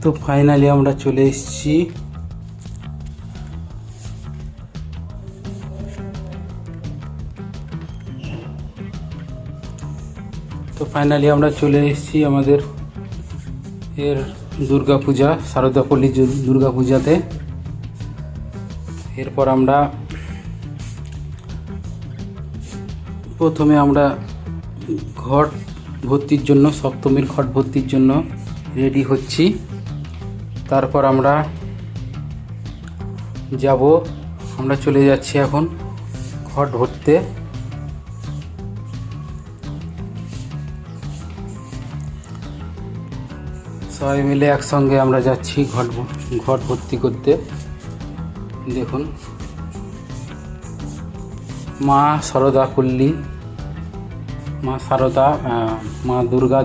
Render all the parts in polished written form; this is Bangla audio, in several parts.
তো ফাইনালি আমরা চলে এসেছি আমাদের দুর্গাপূজা, শারদাপল্লী দুর্গাপূজাতে। এরপর আমরা প্রথমে ঘট ভর্তির জন্য, সপ্তমীর ঘট ভর্তির জন্য রেডি হচ্ছি। তারপর আমরা চলে যাচ্ছি এখন ঘট ভরতে। সবাই মিলে একসঙ্গে আমরা যাচ্ছি ঘট ভর্তি করতে। দেখুন, মা শারদাপল্লী, মা দুর্গা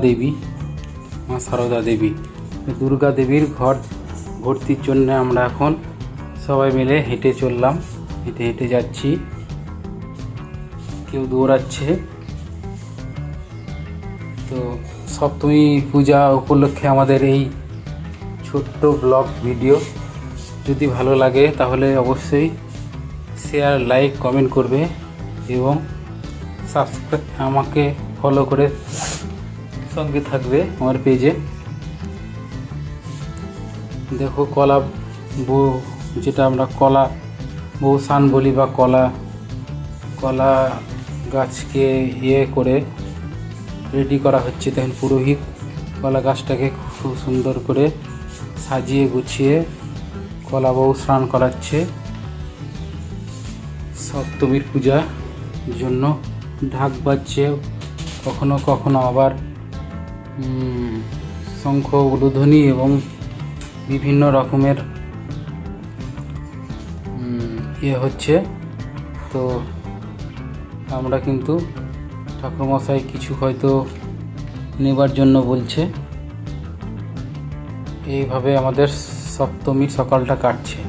দেবীর ঘট ভর্তির জন্য আমরা এখন সবাই মিলে হেঁটে যাচ্ছি। কেউ দৌড়াচ্ছে। তো সপ্তমী পূজা উপলক্ষে আমাদের এই ছোট্ট ব্লগ ভিডিও যদি ভালো লাগে তাহলে অবশ্যই শেয়ার, লাইক, কমেন্ট করবে এবং আমাকে ফলো করে সঙ্গে থাকবে আমার পেজে। দেখো, কলা বউ, যেটা আমরা কলা বৌসান বলি বা কলা গাছকে করে রেডি করা হচ্ছে। দেখেন, পুরোহিত কলা গাছটাকে খুব সুন্দর করে সাজিয়ে গুছিয়ে কলা বউ স্নান করাচ্ছে। সপ্তমীর পূজার জন্য ঢাক বাজছে, কখনো কখনো আবার শঙ্খ, উলুধ্বনি এবং বিভিন্ন রকমের হচ্ছে। তো আমরা কিন্তু ঠাকুরমশাই কিছু হয়তো নেবার জন্য বলছে। এইভাবে আমাদের সপ্তমীর সকালটা কাটছে।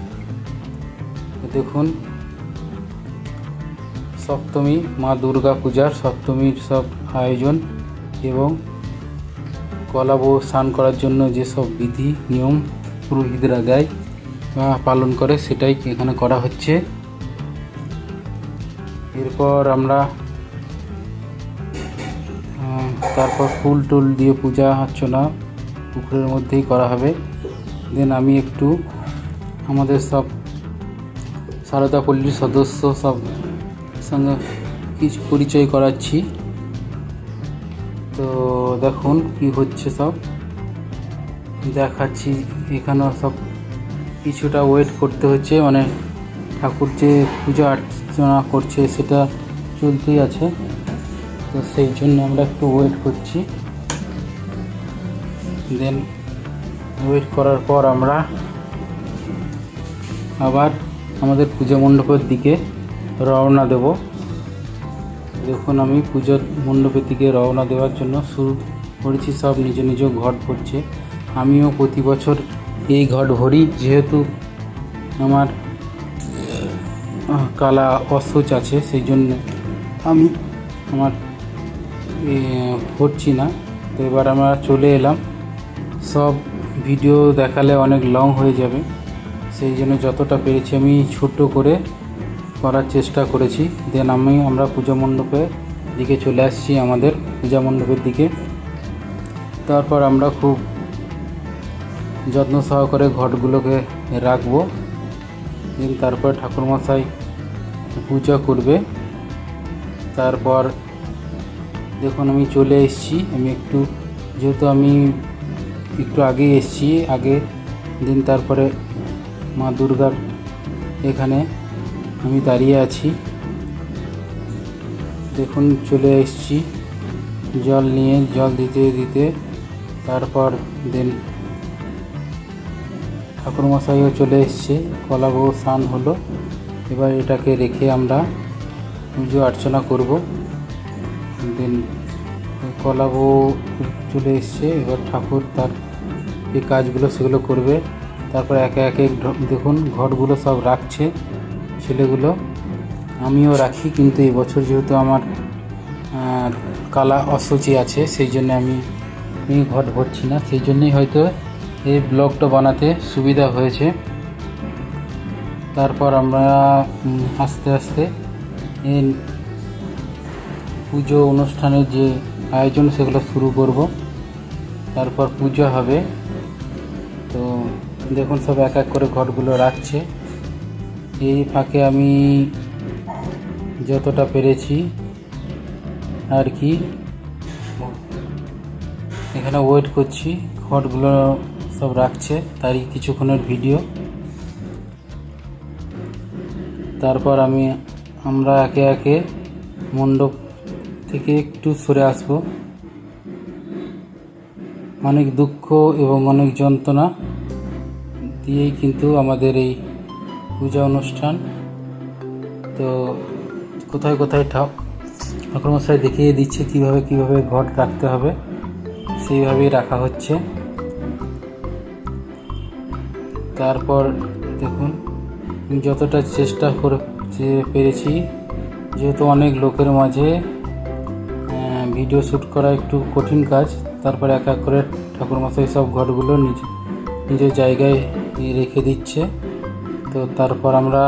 দেখুন, সপ্তমী মা দুর্গা পূজার সপ্তমীর সব আয়োজন এবং কলা বউ স্নান করার জন্য যেসব বিধি নিয়ম পুরোহিতরা দেয় বা পালন করে, সেটাই এখানে করা হচ্ছে। এরপর আমরা তারপর ফুল টুল দিয়ে পূজা অর্চনা পুকুরের মধ্যেই করা হবে। দেন আমি একটু আমাদের সব শারদাপল্লীর সদস্য সব সঙ্গে কিছু পরিচয় করাচ্ছি। তো দেখুন কি হচ্ছে, সব দেখাচ্ছি। এখানেও সব কিছুটা ওয়েট করতে হচ্ছে, মানে ঠাকুর যে পূজা অর্চনা করছে সেটা চলতেই আছে। তো সেই জন্য আমরা একটু ওয়েট করছি। দেন ওয়েট করার পর আমরা আবার আমাদের পূজা মণ্ডপের দিকে রওনা দেব। দেখুন, আমি পূজার মণ্ডপের দিকে রওনা দেওয়ার জন্য শুরু করেছি। সব নিজ নিজ ঘট ভরছে। আমিও প্রতি বছর এই ঘট ভরি, যেহেতু আমার কালা অসুচ আছে, সেই জন্য আমি ভরছি না। তো এবার আমরা চলে এলাম। সব ভিডিও দেখালে অনেক লং হয়ে যাবে, সেই জন্য যতটা পেরেছি আমি ছোট করে করার চেষ্টা করেছি। দেন আমরা পূজা মণ্ডপের দিকে চলে আসছি, আমাদের পূজা মণ্ডপের দিকে। তারপর আমরা খুব যত্ন সহকারে ঘটগুলোকে রাখবো। দেন তারপর ঠাকুরমশাই পূজা করবে। তারপর দেখুন, আমি চলে এসেছি। যেহেতু আমি একটু আগেই এসেছি, দিন তারপরে মা দুর্গার এখানে আমি দাঁড়িয়ে আছি। দেখুন, চলে এসেছি জল নিয়ে, জল দিতে তারপর দেন ঠাকুরমশাইও চলে এসছে। কলা বউ স্নান হলো। এবার এটাকে রেখে আমরা পুজো অর্চনা করব। দেন কলা বউ চলে এসছে। এবার ঠাকুর তার যে কাজগুলো সেগুলো করবে। তারপর একে একে দেখুন ঘটগুলো সব রাখছে ছেলেগুলো। আমিও রাখি, কিন্তু এই বছর যেহেতু আমার কালা অসুচি আছে, সেই জন্য আমি ঘট ভরছি না। সেই জন্যই হয়তো এই ব্লগটা বানাতে সুবিধা হয়েছে। তারপর আমরা আস্তে আস্তে এই পুজো অনুষ্ঠানের যে আয়োজন সেগুলো শুরু করব। তারপর পুজো হবে। তো দেখুন সব এক এক করে ঘটগুলো রাখছে। এই ফাঁকে আমি যতটা পেরেছি আর কি এখানে ওয়েট করছি, ঘটগুলো সব রাখছে, তারই কিছুক্ষণের ভিডিও। তারপর আমরা একে একে মণ্ডপ থেকে একটু সরে আসব। অনেক দুঃখ এবং অনেক যন্ত্রণা দিয়েই কিন্তু আমাদের এই পূজা অনুষ্ঠান। তো কোথায় কোথায় ঠাকুরমশাই দেখিয়ে দিচ্ছে কিভাবে ঘট রাখতে হবে, সেইভাবেই রাখা হচ্ছে। তারপর দেখুন যতটা চেষ্টা করে পেরেছি, যেহেতু অনেক লোকের মাঝে ভিডিও শ্যুট করা একটু কঠিন কাজ। তারপর এক এক করে ঠাকুরমশাই সব ঘটগুলো নিজের জায়গায় রেখে দিচ্ছে। তো তারপর আমরা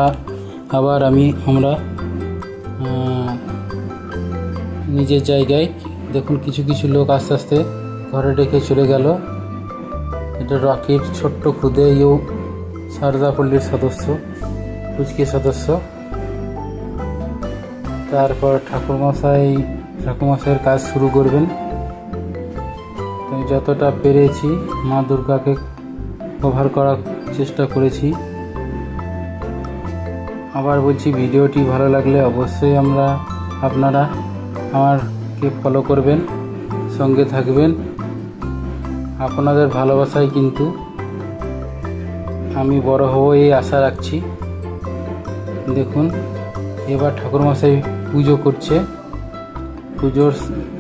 নিজের জায়গায় দেখুন কিছু কিছু লোক আস্তে আস্তে ঘরে রেখে চলে গেল। এটা রকির ছোট্ট খুদে সারদাপল্লীর সদস্য, কুচকি সদস্য। তারপর ঠাকুরমশাইয়ের কাজ শুরু করবেন। তো যতটা পেরেছি মা দুর্গাকে কভার করার চেষ্টা করেছি। আবার বলছি, ভিডিওটি ভালো লাগলে অবশ্যই আপনারা আমাকে ফলো করবেন, সঙ্গে থাকবেন। আপনাদের ভালোবাসায় কিন্তু আমি বড় হব এই আশা রাখছি। দেখুন এবার ঠাকুরমশাই পুজো করছে। পুজোর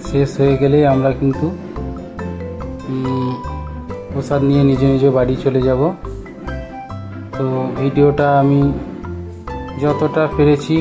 শেষ হয়ে গেলেই আমরা কিন্তু প্রসাদ নিয়ে নিজ নিজ বাড়ি চলে যাব। তো ভিডিওটা আমি যতটা পেরেছি